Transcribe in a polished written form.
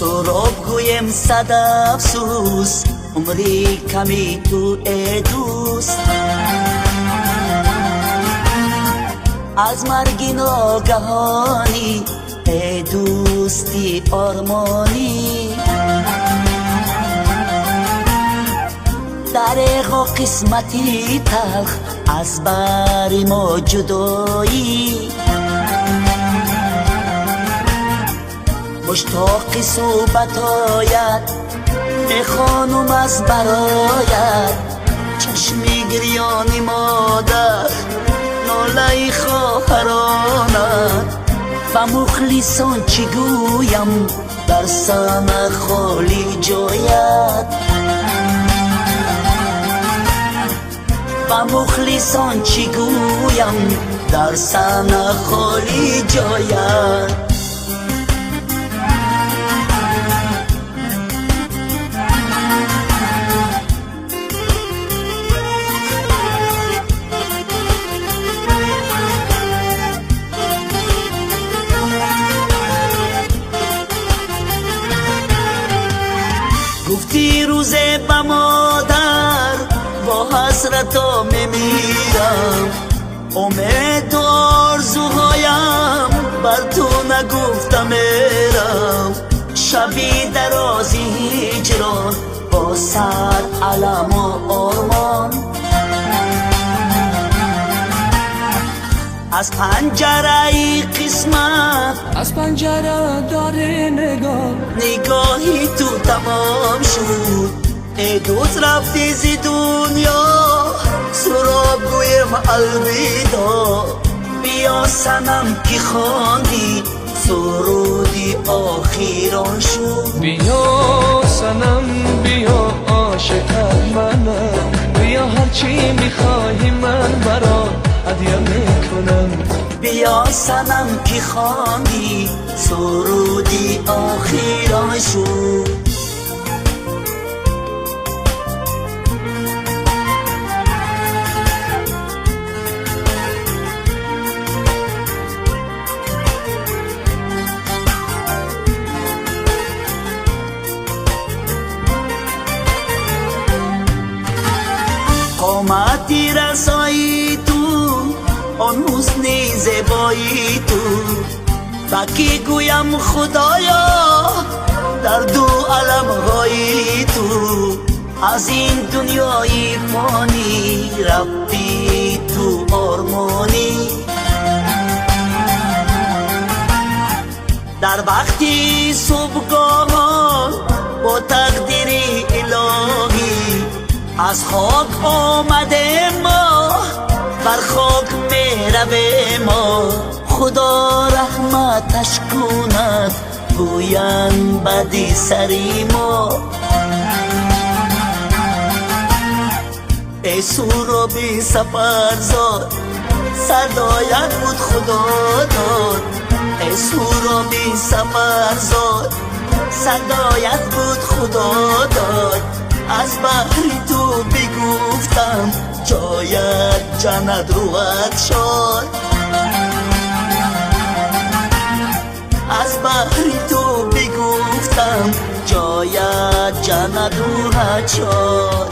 سراب گویم صد افسوس عمری کمی تو ای دوست از مرگ ناگهانی ای دوستی آرمانی دریغ و قسمتی تلخ از بر ما جدایی مشتاق صحبت آید ای خانم از برایت چشمی گریانی مادر ناله خواهرانت و مخلصان چی گویم در سنه خالی جایت و مخلصان چی گویم در سنه خالی جایت گفتی روزه به مادر با حسرتا میمیرم امید و آرزوهایم بر تو نگفتم میرم شبی درازی هجران با سر علم و آرمان از پنجره قسمت از پنجره داره نگاهی تو تمام شد ای دوست رفتی زی دنیا سراب گویم الویدا بیا سنم که خواندی سرودی آخیران شد بیا سنم بیا عاشق منم بیا هرچی میخواهی من برات هدیه میکنم بیا سنم که خواندی سرودی آخیران شد قامتی رسایی تو آن حسن زیبایی تو بکی گویم خدایا در دو عالم های تو از این دنیای فانی رفتی تو آرمانی در وقتی صبحگاهان با تقدیر الهی از خاک آمده ما بر خاک میروه ما خدا رحمتش کند گویند بدی سری ما ای سورابی سفرزاد صدایت بود خدا داد ای سورابی سفرزاد صدایت بود خدا داد از بحری تو بگفتم جایت جنت روحت شد از بحری تو بگفتم جایت جنت روحت شد